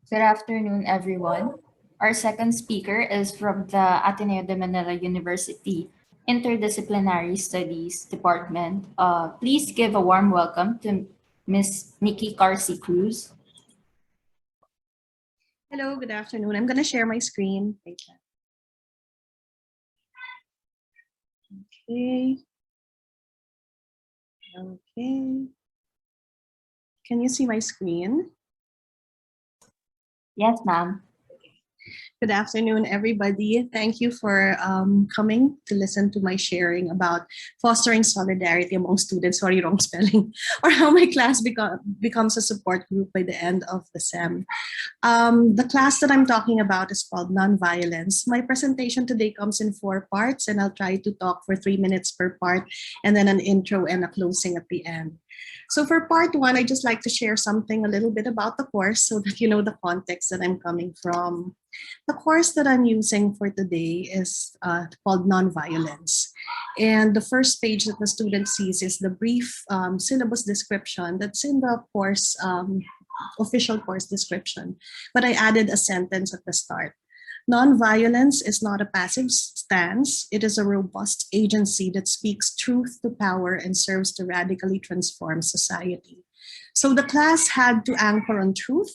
Good afternoon, everyone. Our second speaker is from the Ateneo de Manila University Interdisciplinary Studies Department. Please give a warm welcome to Ms. Nikki Carci Cruz. Hello, good afternoon. I'm going to share my screen. Thank you. Okay. Okay. Can you see my screen? Yes, ma'am. Good afternoon, everybody. Thank you for coming to listen to my sharing about fostering solidarity among students, sorry, wrong spelling, or how my class becomes a support group by the end of the SEM. The class that I'm talking about is called Nonviolence. My presentation today comes in 4 parts, and I'll try to talk for 3 minutes per part, and then an intro and a closing at the end. So for part 1, I just like to share something a little bit about the course so that you know the context that I'm coming from. The course that I'm using for today is called Nonviolence. And the first page that the student sees is the brief syllabus description that's in the course official course description, but I added a sentence at the start. Nonviolence is not a passive stance. It is a robust agency that speaks truth to power and serves to radically transform society. So the class had to anchor on truth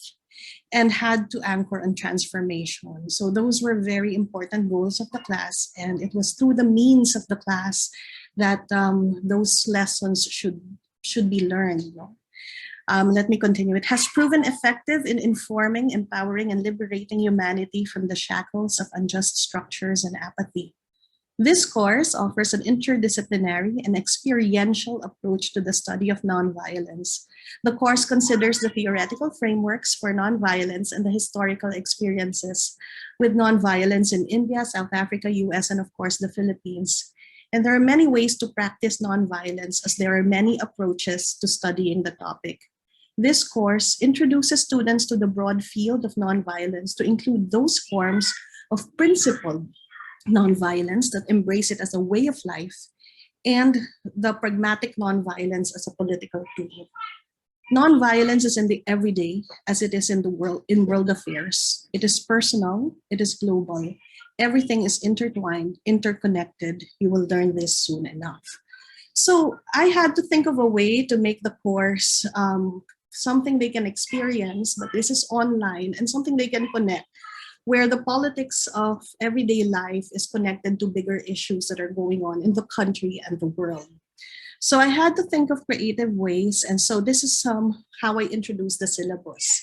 and had to anchor on transformation. So those were very important goals of the class, and it was through the means of the class that those lessons should be learned. You know? Let me continue. It has proven effective in informing, empowering, and liberating humanity from the shackles of unjust structures and apathy. This course offers an interdisciplinary and experiential approach to the study of nonviolence. The course considers the theoretical frameworks for nonviolence and the historical experiences with nonviolence in India, South Africa, US, and of course the Philippines. And there are many ways to practice nonviolence, as there are many approaches to studying the topic. This course introduces students to the broad field of nonviolence to include those forms of principled nonviolence that embrace it as a way of life, and the pragmatic nonviolence as a political tool. Nonviolence is in the everyday as it is in the world affairs. It is personal, it is global. Everything is intertwined, interconnected. You will learn this soon enough. So I had to think of a way to make the course something they can experience, but this is online, and something they can connect, where the politics of everyday life is connected to bigger issues that are going on in the country and the world. So I had to think of creative ways, and so this is how I introduce the syllabus.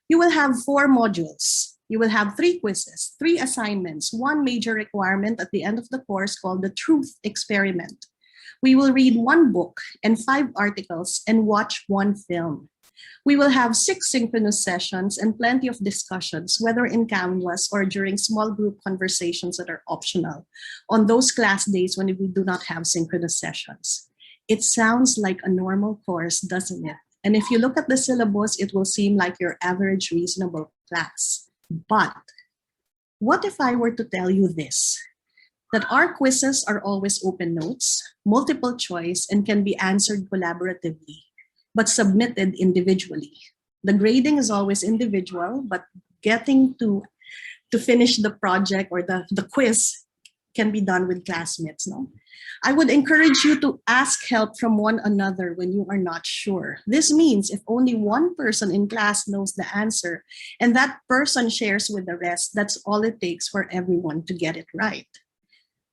You will have 4 modules. You will have 3 quizzes, 3 assignments, 1 major requirement at the end of the course called the Truth Experiment. We will read 1 book and 5 articles and watch 1 film. We will have 6 synchronous sessions and plenty of discussions, whether in Canvas or during small group conversations that are optional on those class days when we do not have synchronous sessions. It sounds like a normal course, doesn't it? And if you look at the syllabus, it will seem like your average reasonable class. But what if I were to tell you this? That our quizzes are always open notes, multiple choice, and can be answered collaboratively, but submitted individually. The grading is always individual, but getting to finish the project or the quiz can be done with classmates. No? I would encourage you to ask help from one another when you are not sure. This means if only one person in class knows the answer and that person shares with the rest, that's all it takes for everyone to get it right.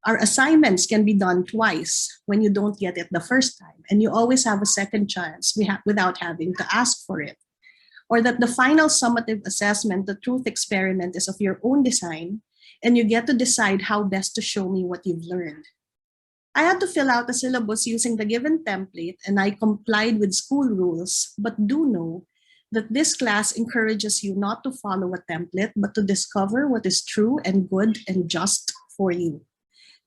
Our assignments can be done twice when you don't get it the first time, and you always have a second chance without having to ask for it. Or that the final summative assessment, the truth experiment, is of your own design, and you get to decide how best to show me what you've learned. I had to fill out the syllabus using the given template, and I complied with school rules, but do know that this class encourages you not to follow a template, but to discover what is true and good and just for you.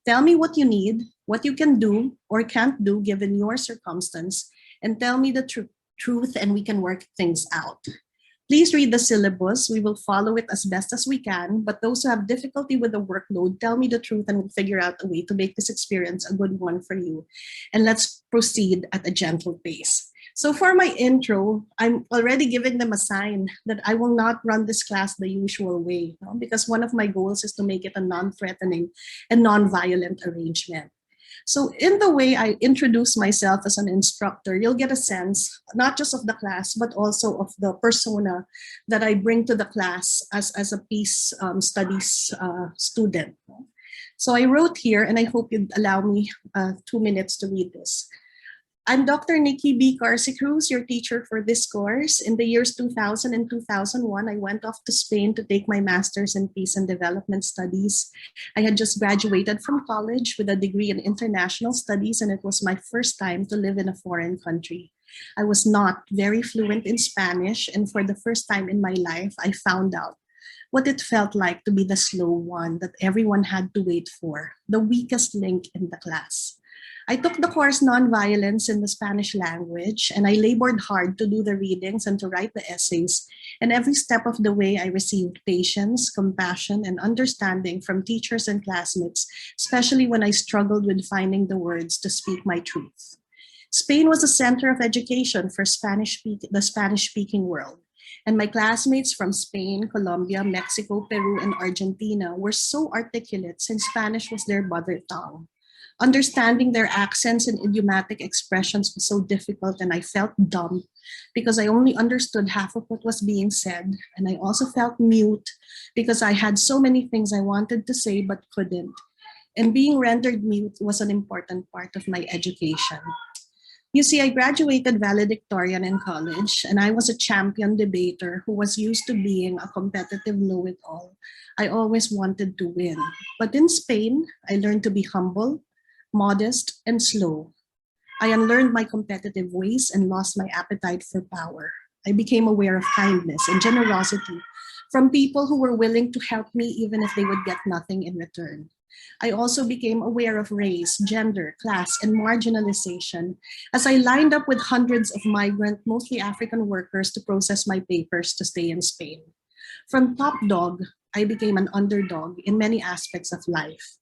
Tell me what you need, what you can do or can't do given your circumstance, and tell me the truth, and we can work things out. Please read the syllabus. We will follow it as best as we can, but those who have difficulty with the workload, tell me the truth and we'll figure out a way to make this experience a good one for you. And let's proceed at a gentle pace. So for my intro, I'm already giving them a sign that I will not run this class the usual way, no? Because one of my goals is to make it a non-threatening and non-violent arrangement. So in the way I introduce myself as an instructor, you'll get a sense not just of the class, but also of the persona that I bring to the class as a peace studies student. So I wrote here, and I hope you'd allow me 2 minutes to read this. I'm Dr. Nikki B. Carsicruz, your teacher for this course. In the years 2000 and 2001, I went off to Spain to take my master's in peace and development studies. I had just graduated from college with a degree in international studies, and it was my first time to live in a foreign country. I was not very fluent in Spanish, and for the first time in my life, I found out what it felt like to be the slow one that everyone had to wait for, the weakest link in the class. I took the course Nonviolence in the Spanish language, and I labored hard to do the readings and to write the essays. And every step of the way, I received patience, compassion, and understanding from teachers and classmates, especially when I struggled with finding the words to speak my truth. Spain was a center of education for the Spanish-speaking world. And my classmates from Spain, Colombia, Mexico, Peru, and Argentina were so articulate since Spanish was their mother tongue. Understanding their accents and idiomatic expressions was so difficult, and I felt dumb because I only understood half of what was being said. And I also felt mute because I had so many things I wanted to say but couldn't. And being rendered mute was an important part of my education. You see, I graduated valedictorian in college, and I was a champion debater who was used to being a competitive know-it-all. I always wanted to win. But in Spain, I learned to be humble, modest, and slow. I unlearned my competitive ways and lost my appetite for power. I became aware of kindness and generosity from people who were willing to help me even if they would get nothing in return. I also became aware of race, gender, class, and marginalization as I lined up with hundreds of migrant, mostly African workers to process my papers to stay in Spain. From top dog, I became an underdog in many aspects of life.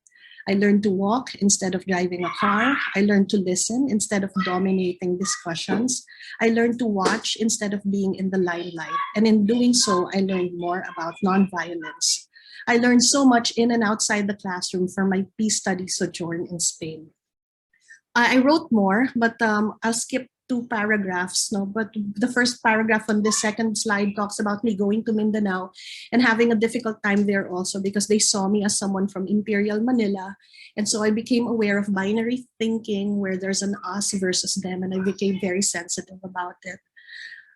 I learned to walk instead of driving a car. I learned to listen instead of dominating discussions. I learned to watch instead of being in the limelight. And in doing so, I learned more about nonviolence. I learned so much in and outside the classroom from my peace study sojourn in Spain. I wrote more, but I'll skip 2 paragraphs. No, but the first paragraph on this second slide talks about me going to Mindanao and having a difficult time there also because they saw me as someone from Imperial Manila. And so I became aware of binary thinking where there's an us versus them, and I became very sensitive about it.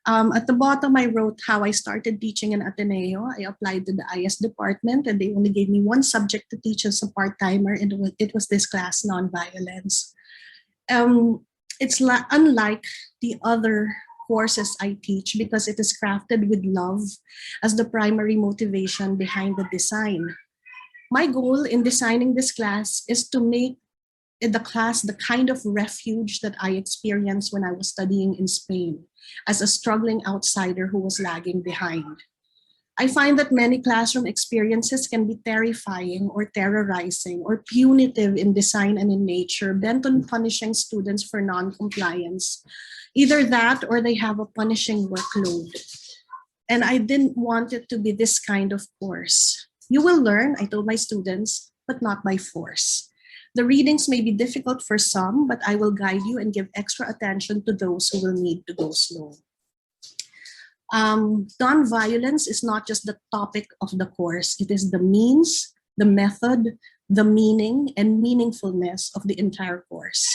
At the bottom, I wrote how I started teaching in Ateneo. I applied to the IS department, and they only gave me one subject to teach as a part-timer, and it was this class, nonviolence. It's unlike the other courses I teach because it is crafted with love as the primary motivation behind the design. My goal in designing this class is to make the class the kind of refuge that I experienced when I was studying in Spain as a struggling outsider who was lagging behind. I find that many classroom experiences can be terrifying or terrorizing or punitive in design and in nature, bent on punishing students for non-compliance. Either that or they have a punishing workload. And I didn't want it to be this kind of course. You will learn, I told my students, but not by force. The readings may be difficult for some, but I will guide you and give extra attention to those who will need to go slow. Nonviolence is not just the topic of the course, it is the means, the method, the meaning, and meaningfulness of the entire course.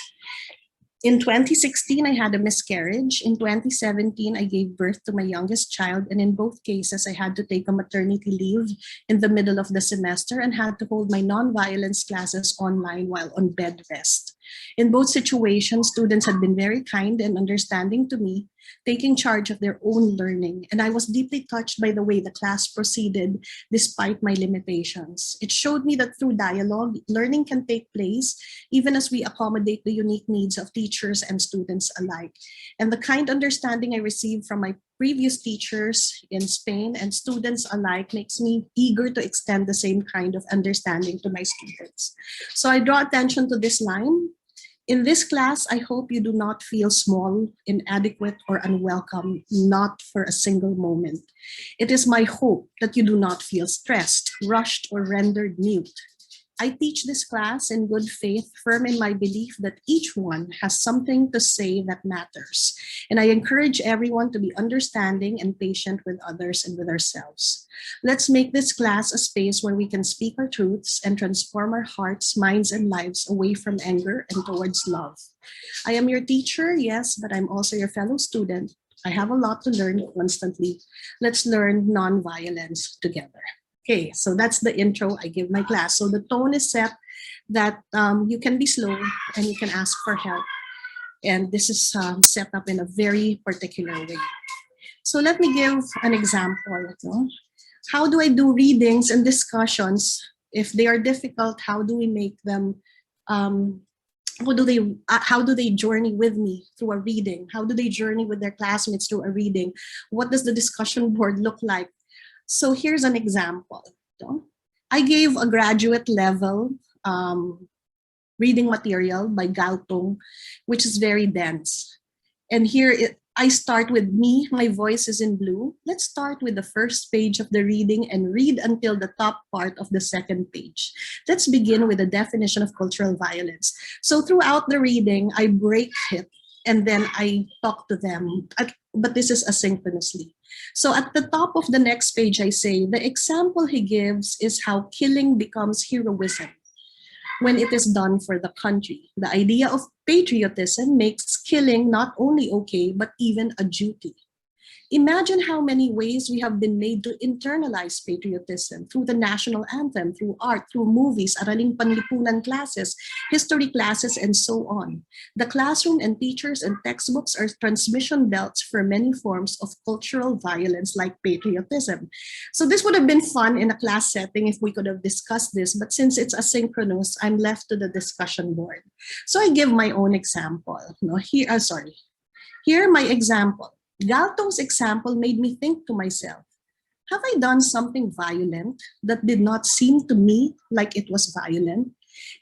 In 2016, I had a miscarriage. In 2017, I gave birth to my youngest child. And in both cases, I had to take a maternity leave in the middle of the semester and had to hold my nonviolence classes online while on bed rest. In both situations, students had been very kind and understanding to me, taking charge of their own learning. And I was deeply touched by the way the class proceeded despite my limitations. It showed me that through dialogue, learning can take place even as we accommodate the unique needs of teachers and students alike. And the kind understanding I received from my previous teachers in Spain and students alike makes me eager to extend the same kind of understanding to my students. So I draw attention to this line. In this class, I hope you do not feel small, inadequate, or unwelcome, not for a single moment. It is my hope that you do not feel stressed, rushed, or rendered mute. I teach this class in good faith, firm in my belief that each one has something to say that matters. And I encourage everyone to be understanding and patient with others and with ourselves. Let's make this class a space where we can speak our truths and transform our hearts, minds, and lives away from anger and towards love. I am your teacher, yes, but I'm also your fellow student. I have a lot to learn constantly. Let's learn nonviolence together. Okay, so that's the intro I give my class. So the tone is set that you can be slow and you can ask for help. And this is set up in a very particular way. So let me give an example. No? How do I do readings and discussions? If they are difficult, how do we make them? How do they journey with me through a reading? How do they journey with their classmates through a reading? What does the discussion board look like? So here's an example. I gave a graduate level reading material by Galtung, which is very dense. And I start with me, my voice is in blue. Let's start with the first page of the reading and read until the top part of the second page. Let's begin with the definition of cultural violence. So throughout the reading, I break it and then I talk to them, but this is asynchronously. So at the top of the next page, I say, the example he gives is how killing becomes heroism when it is done for the country. The idea of patriotism makes killing not only okay, but even a duty. Imagine how many ways we have been made to internalize patriotism through the national anthem, through art, through movies, araling panlipunan classes, history classes, and so on. The classroom and teachers and textbooks are transmission belts for many forms of cultural violence like patriotism. So this would have been fun in a class setting if we could have discussed this, but since it's asynchronous, I'm left to the discussion board. So I give my own example. Here my example. Galtong's example made me think to myself, have I done something violent that did not seem to me like it was violent?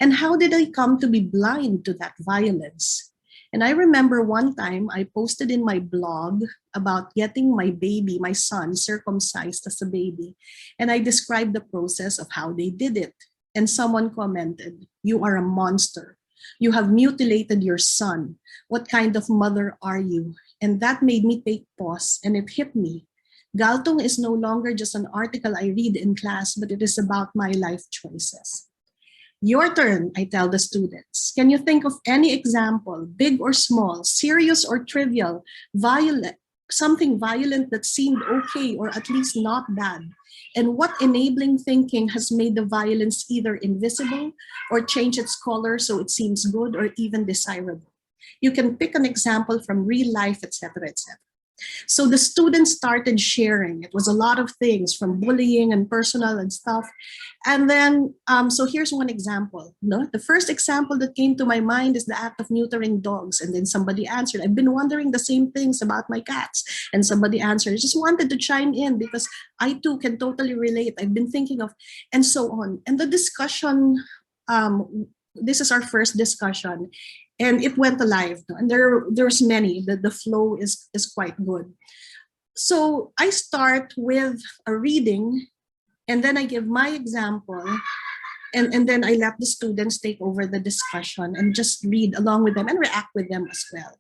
And how did I come to be blind to that violence? And I remember one time I posted in my blog about getting my baby, my son, circumcised as a baby. And I described the process of how they did it. And someone commented, "You are a monster. You have mutilated your son. What kind of mother are you?" And that made me take pause, and it hit me. Galtung is no longer just an article I read in class, but it is about my life choices. Your turn, I tell the students. Can you think of any example, big or small, serious or trivial, violent, something violent that seemed okay or at least not bad? And what enabling thinking has made the violence either invisible or change its color so it seems good or even desirable? You can pick an example from real life, etc., etc. So the students started sharing. It was a lot of things from bullying and personal and stuff. And then, so here's one example. No? The first example that came to my mind is the act of neutering dogs. And then somebody answered, I've been wondering the same things about my cats. And somebody answered, I just wanted to chime in because I too can totally relate. I've been thinking of, and so on. And the discussion, this is our first discussion. And it went alive, and there's many. The flow is quite good. So I start with a reading, and then I give my example, and then I let the students take over the discussion and just read along with them and react with them as well.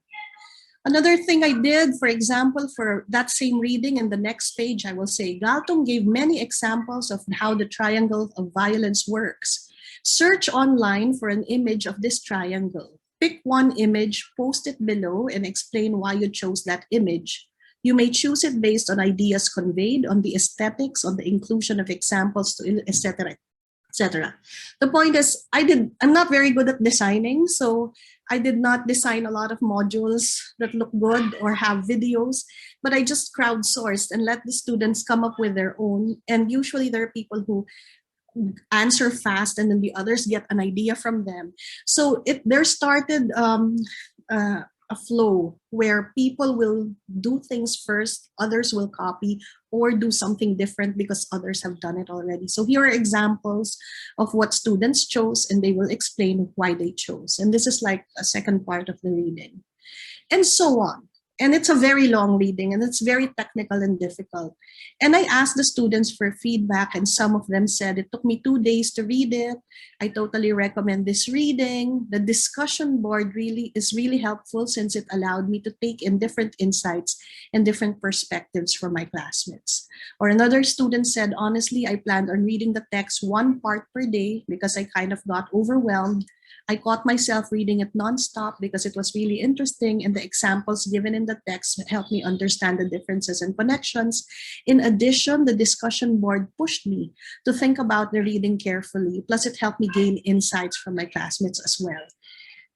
Another thing I did, for example, for that same reading, in the next page, I will say, Galtung gave many examples of how the triangle of violence works. Search online for an image of this triangle. Pick one image, post it below, and explain why you chose that image. You may choose it based on ideas conveyed, on the aesthetics, on the inclusion of examples, etc., etc. The point is, I'm not very good at designing, so I did not design a lot of modules that look good or have videos, but I just crowdsourced and let the students come up with their own. And usually there are people who answer fast and then the others get an idea from them. So there started a a flow where people will do things first, others will copy, or do something different because others have done it already. So here are examples of what students chose, and they will explain why they chose. And this is like a second part of the reading, and so on. And it's a very long reading, and it's very technical and difficult. And I asked the students for feedback, and some of them said, it took me 2 days to read it. I totally recommend this reading. The discussion board really is really helpful since it allowed me to take in different insights and different perspectives from my classmates. Or another student said, honestly, I planned on reading the text one part per day because I kind of got overwhelmed. I caught myself reading it nonstop because it was really interesting, and the examples given in the text helped me understand the differences and connections. In addition, the discussion board pushed me to think about the reading carefully, plus it helped me gain insights from my classmates as well.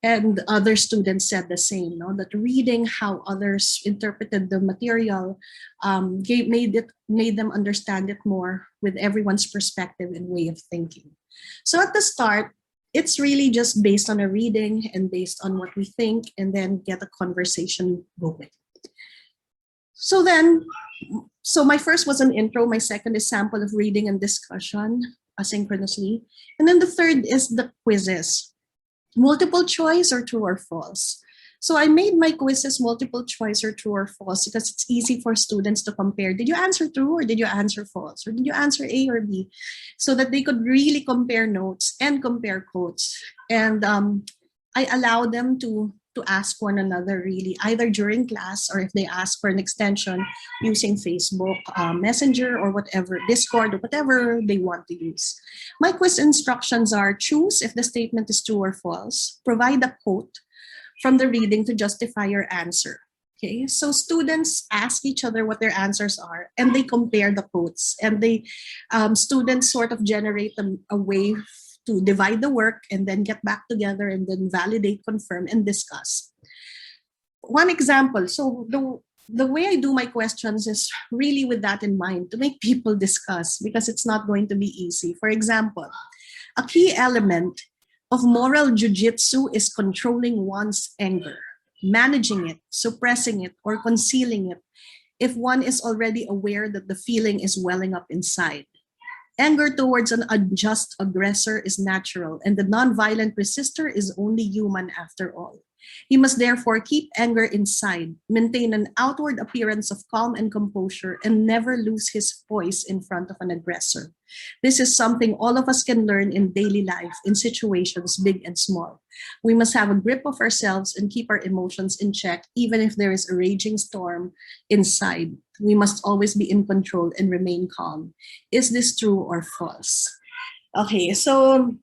And other students said the same, no? That reading how others interpreted the material made them understand it more with everyone's perspective and way of thinking. So at the start, it's really just based on a reading and based on what we think, and then get a conversation going. So my first was an intro. My second is sample of reading and discussion asynchronously. And then the third is the quizzes. Multiple choice or true or false. So I made my quizzes multiple choice or true or false because it's easy for students to compare. Did you answer true or did you answer false? Or did you answer A or B? So that they could really compare notes and compare quotes. And I allow them to ask one another really, either during class or if they ask for an extension using Facebook Messenger or whatever, Discord or whatever they want to use. My quiz instructions are: choose if the statement is true or false, provide a quote from the reading to justify your answer. Okay, so students ask each other what their answers are, and they compare the quotes, and students sort of generate a way to divide the work and then get back together and then validate, confirm, and discuss. One example, so the way I do my questions is really with that in mind, to make people discuss, because it's not going to be easy. For example, a key element of moral jujitsu is controlling one's anger, managing it, suppressing it, or concealing it if one is already aware that the feeling is welling up inside. Anger towards an unjust aggressor is natural, and the nonviolent resistor is only human after all. He must therefore keep anger inside, maintain an outward appearance of calm and composure, and never lose his voice in front of an aggressor. This is something all of us can learn in daily life, in situations big and small. We must have a grip of ourselves and keep our emotions in check, even if there is a raging storm inside. We must always be in control and remain calm. Is this true or false? Okay, so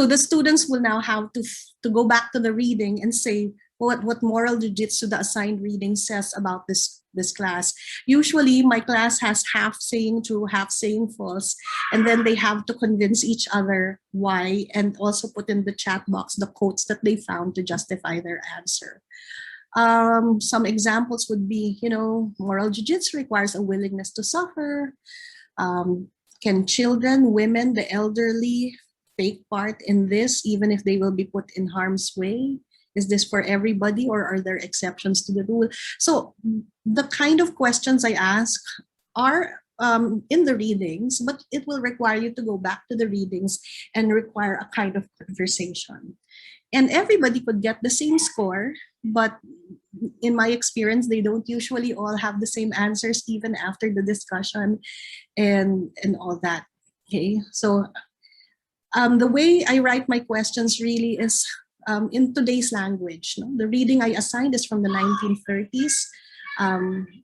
the students will now have to go back to the reading and say what moral jujitsu the assigned reading says about this class. Usually my class has half saying true, half saying false, and then they have to convince each other why, and also put in the chat box the quotes that they found to justify their answer. Some examples would be, moral jujitsu requires a willingness to suffer. Can children, women, the elderly take part in this, even if they will be put in harm's way? Is this for everybody, or are there exceptions to the rule? So the kind of questions I ask are in the readings, but it will require you to go back to the readings and require a kind of conversation. And everybody could get the same score, but in my experience, they don't usually all have the same answers even after the discussion and all that. Okay, so the way I write my questions really is in today's language. The reading I assigned is from the 1930s,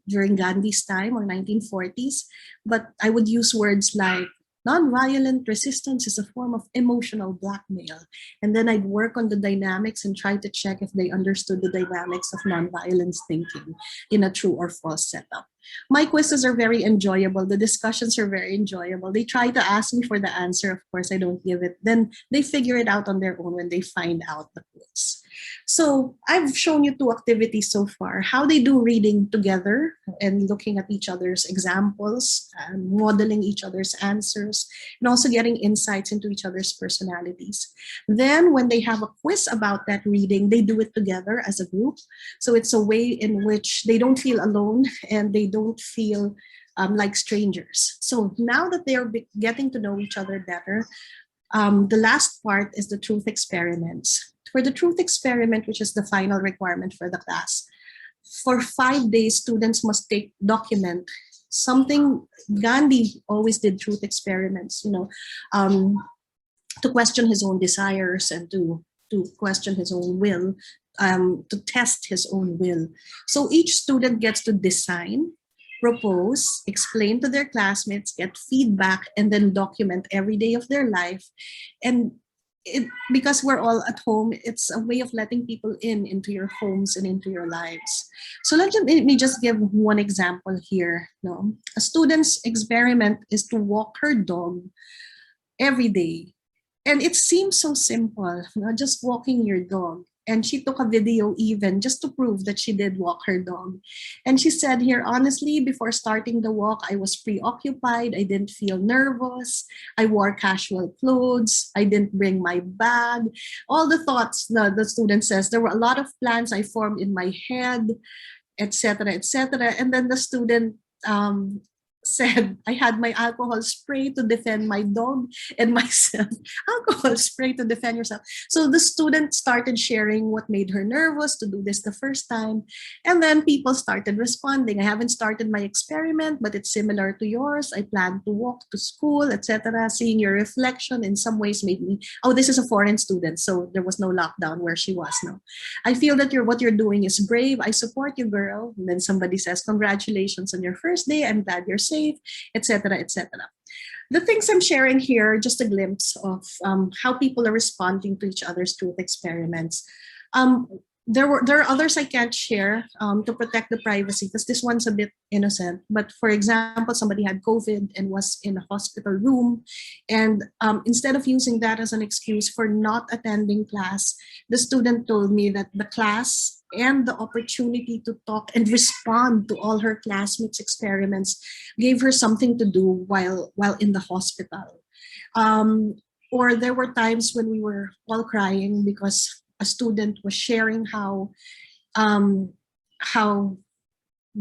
during Gandhi's time, or 1940s, but I would use words like nonviolent resistance is a form of emotional blackmail. And then I'd work on the dynamics and try to check if they understood the dynamics of nonviolence thinking in a true or false setup. My quizzes are very enjoyable. The discussions are very enjoyable. They try to ask me for the answer. Of course, I don't give it. Then they figure it out on their own when they find out the quiz. So I've shown you two activities so far. How they do reading together and looking at each other's examples, and modeling each other's answers, and also getting insights into each other's personalities. Then when they have a quiz about that reading, they do it together as a group. So it's a way in which they don't feel alone and they don't feel like strangers. So now that they are getting to know each other better, the last part is the truth experiments. For the truth experiment, which is the final requirement for the class, for 5 days, students must document something. Gandhi always did truth experiments, to question his own desires and to question his own will, to test his own will. So each student gets to design, propose, explain to their classmates, get feedback, and then document every day of their life. And because we're all at home, it's a way of letting people into your homes and into your lives. So let me just give one example here. A student's experiment is to walk her dog every day. And it seems so simple, just walking your dog. And she took a video even just to prove that she did walk her dog. And she said here, honestly, before starting the walk, I was preoccupied. I didn't feel nervous. I wore casual clothes. I didn't bring my bag. All the thoughts, the student says, there were a lot of plans I formed in my head, etc., etc. And then the student said, I had my alcohol spray to defend my dog and myself. Alcohol spray to defend yourself. So the student started sharing what made her nervous to do this the first time. And then people started responding. I haven't started my experiment, but it's similar to yours. I plan to walk to school, etc. Seeing your reflection in some ways made me, oh, this is a foreign student. So there was no lockdown where she was now. I feel that what you're doing is brave. I support you, girl. And then somebody says, congratulations on your first day. I'm glad you're safe, etc., etc. The things I'm sharing here, just a glimpse of how people are responding to each other's truth experiments. There are others I can't share to protect the privacy because this one's a bit innocent. But for example, somebody had COVID and was in a hospital room. And instead of using that as an excuse for not attending class, the student told me that the class and the opportunity to talk and respond to all her classmates' experiments gave her something to do while in the hospital. Or there were times when we were all crying because a student was sharing how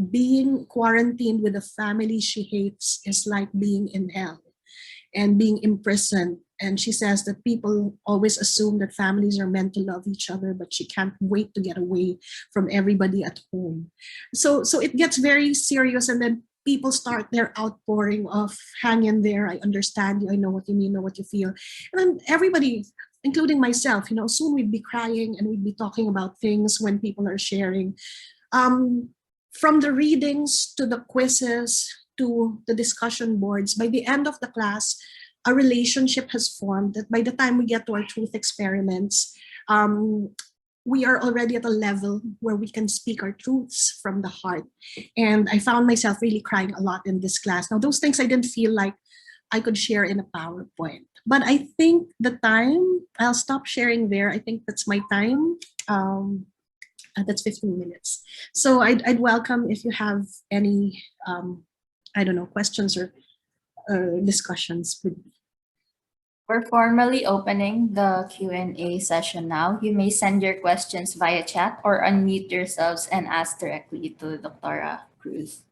being quarantined with a family she hates is like being in hell and being imprisoned. And she says that people always assume that families are meant to love each other, but she can't wait to get away from everybody at home. So it gets very serious, and then people start their outpouring of hang in there, I understand you, I know what you mean, know what you feel. And then everybody, including myself, soon we'd be crying and we'd be talking about things when people are sharing. From the readings to the quizzes to the discussion boards, by the end of the class, a relationship has formed that by the time we get to our truth experiments, we are already at a level where we can speak our truths from the heart. And I found myself really crying a lot in this class. Now, those things I didn't feel like I could share in a PowerPoint. But I think the time, I'll stop sharing there. I think that's my time. That's 15 minutes. So I'd welcome if you have any, questions or discussions with me. We're formally opening the Q&A session now. You may send your questions via chat or unmute yourselves and ask directly to Dr. Cruz.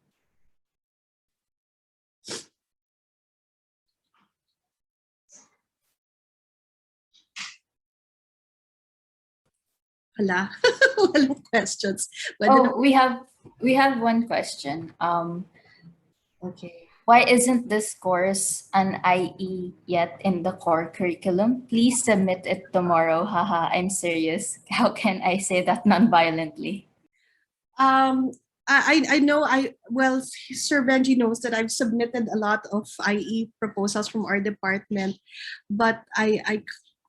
Wala. Walang questions. We have one question. Okay. Why isn't this course an IE yet in the core curriculum? Please submit it tomorrow. Haha, I'm serious. How can I say that non-violently? I know Sir Benji knows that I've submitted a lot of IE proposals from our department, but I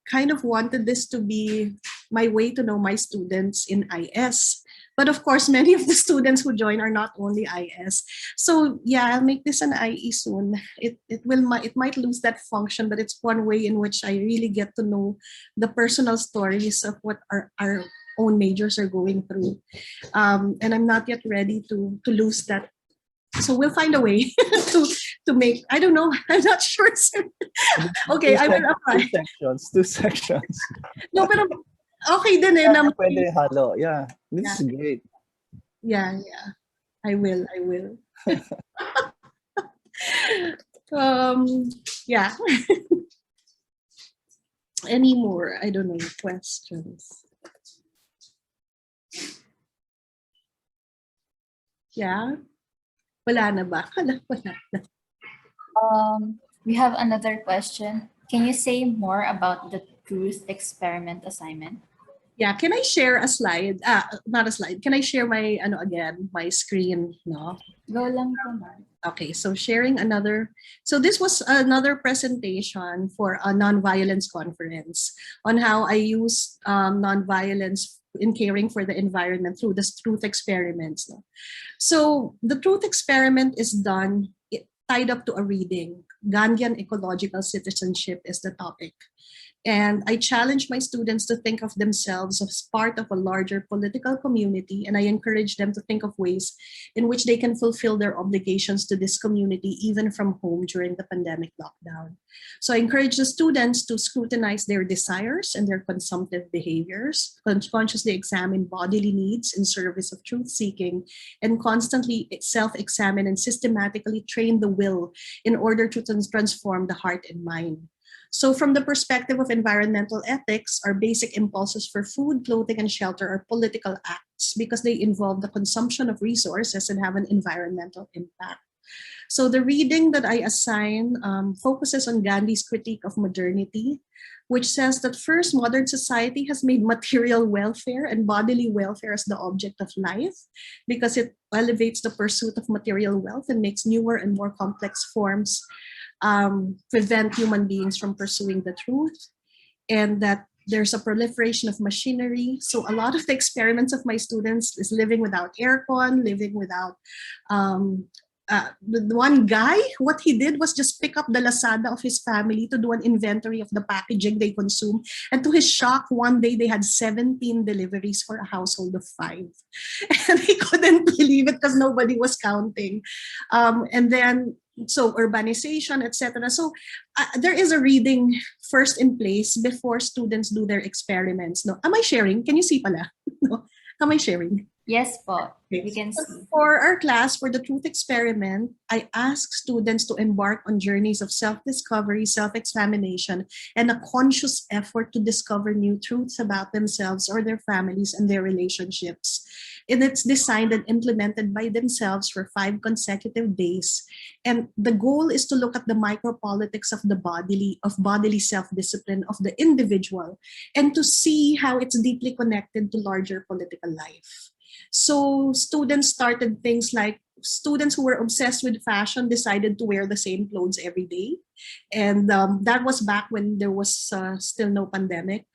kind of wanted this to be my way to know my students in IS. But of course, many of the students who join are not only IS. So yeah, I'll make this an IE soon. It might lose that function, but it's one way in which I really get to know the personal stories of what our own majors are going through. And I'm not yet ready to lose that. So we'll find a way to make, I don't know, I'm not sure. Okay, I will apply. Two sections. No, pero okay din eh. Yeah, pwede halo. Yeah, this Yeah. is great. Yeah. I will. Yeah. Any more? I don't know, questions. Yeah. Wala na ba? Wala na. We have another question. Can you say more about the truth experiment assignment? Yeah, can I share a slide? Not a slide. Can I share my my screen? No. Go lang po, ma'am. Okay, so sharing another. So this was another presentation for a nonviolence conference on how I use nonviolence in caring for the environment through the truth experiments. No? So the truth experiment is done tied up to a reading. Gandhian ecological citizenship is the topic. And I challenge my students to think of themselves as part of a larger political community, and I encourage them to think of ways in which they can fulfill their obligations to this community, even from home during the pandemic lockdown. So I encourage the students to scrutinize their desires and their consumptive behaviors, consciously examine bodily needs in service of truth-seeking, and constantly self-examine and systematically train the will in order to transform the heart and mind. So from the perspective of environmental ethics, our basic impulses for food, clothing, and shelter are political acts because they involve the consumption of resources and have an environmental impact. So the reading that I assign focuses on Gandhi's critique of modernity, which says that first, modern society has made material welfare and bodily welfare as the object of life because it elevates the pursuit of material wealth and makes newer and more complex forms prevent human beings from pursuing the truth, and that there's a proliferation of machinery. So a lot of the experiments of my students is living without aircon, living without the one guy, what he did was just pick up the Lazada of his family to do an inventory of the packaging they consume. And to his shock, one day they had 17 deliveries for a household of 5. And he couldn't believe it because nobody was counting. And then, so urbanization, etc. So there is a reading first in place before students do their experiments. No, am I sharing? Can you see pala? No, am I sharing? Yes po, we can see. For our class, for the truth experiment, I ask students to embark on journeys of self-discovery, self-examination, and a conscious effort to discover new truths about themselves or their families and their relationships. And it's designed and implemented by themselves for 5 consecutive days. And the goal is to look at the micropolitics of bodily self-discipline of the individual and to see how it's deeply connected to larger political life. So students started things like students who were obsessed with fashion decided to wear the same clothes every day. And that was back when there was still no pandemic.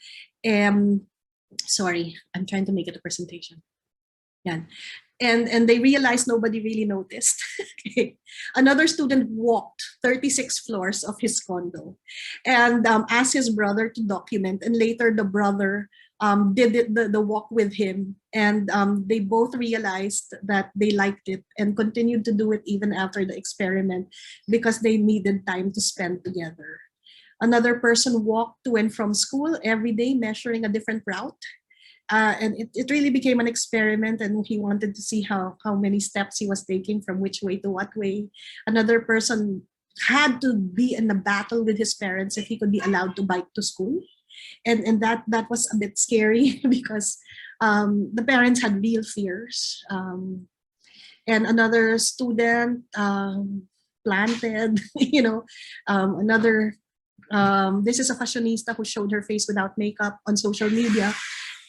Sorry, I'm trying to make it a presentation. Yeah. And they realized nobody really noticed. Okay. Another student walked 36 floors of his condo and asked his brother to document. And later the brother did the walk with him, and they both realized that they liked it and continued to do it even after the experiment because they needed time to spend together. Another person walked to and from school every day, measuring a different route. And it really became an experiment, and he wanted to see how many steps he was taking from which way to what way. Another person had to be in a battle with his parents if he could be allowed to bike to school. And that was a bit scary because the parents had real fears. And another student planted, this is a fashionista who showed her face without makeup on social media.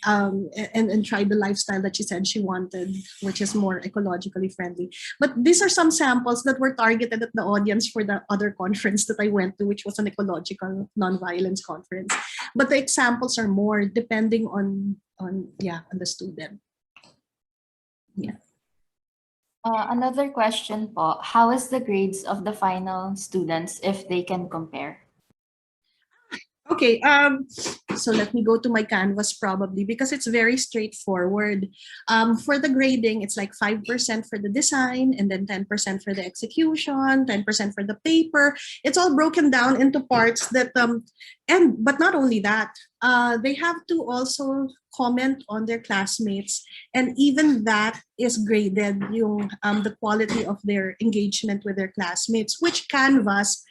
And tried the lifestyle that she said she wanted, which is more ecologically friendly. But these are some samples that were targeted at the audience for the other conference that I went to, which was an ecological nonviolence conference. But the examples are more depending on the student. Another question po, how is the grades of the final students if they can compare? Okay, so let me go to my Canvas probably because it's very straightforward. For the grading, it's like 5% for the design and then 10% for the execution, 10% for the paper. It's all broken down into parts that, but not only that, they have to also comment on their classmates, and even that is graded, the quality of their engagement with their classmates, which Canvas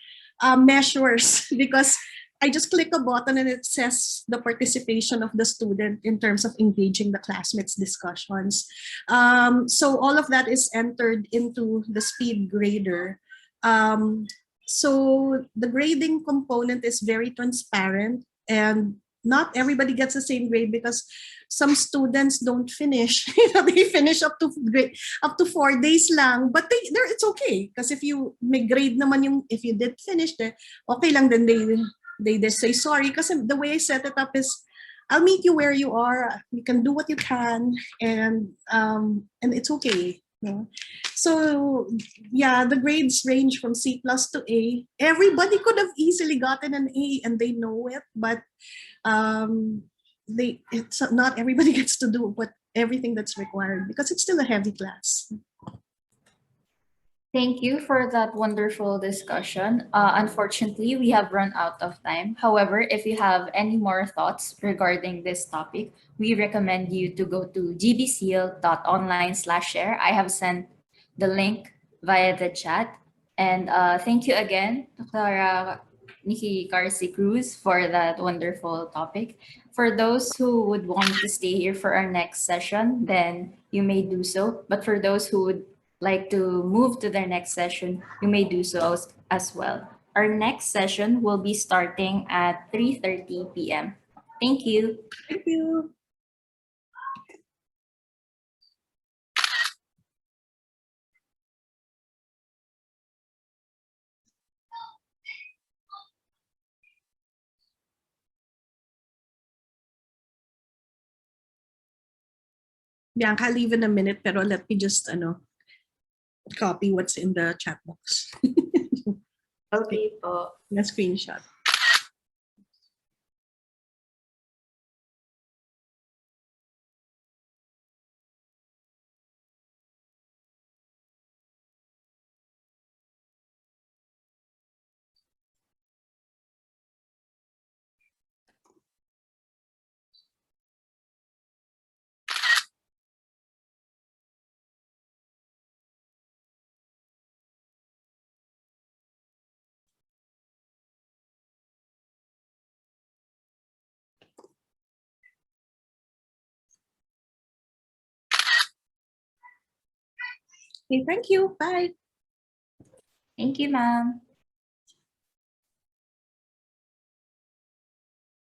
measures because I just click a button and it says the participation of the student in terms of engaging the classmates' discussions. So all of that is entered into the speed grader. So the grading component is very transparent, and not everybody gets the same grade because some students don't finish. They finish up to 4 days lang, but it's okay because if you may grade naman if you did finish, okay lang, then they just say sorry because the way I set it up is I'll meet you where you are. You can do what you can, and it's okay. So yeah, the grades range from C plus to A. Everybody could have easily gotten an A, and they know it, but it's not everybody gets to do everything that's required because it's still a heavy class. Thank you for that wonderful discussion. Unfortunately, we have run out of time. However, if you have any more thoughts regarding this topic, we recommend you to go to gbseal.online/share. I have sent the link via the chat. And thank you again, Clara Nikki Garci Cruz, for that wonderful topic. For those who would want to stay here for our next session, then you may do so. But for those who would like to move to their next session, you may do so as well. Our next session will be starting at 3:30 p.m. Thank you. Thank you. Bianca, I'll leave in a minute, pero let me just copy what's in the chat box. Okay po. A screenshot. Okay, thank you. Bye. Thank you, ma'am.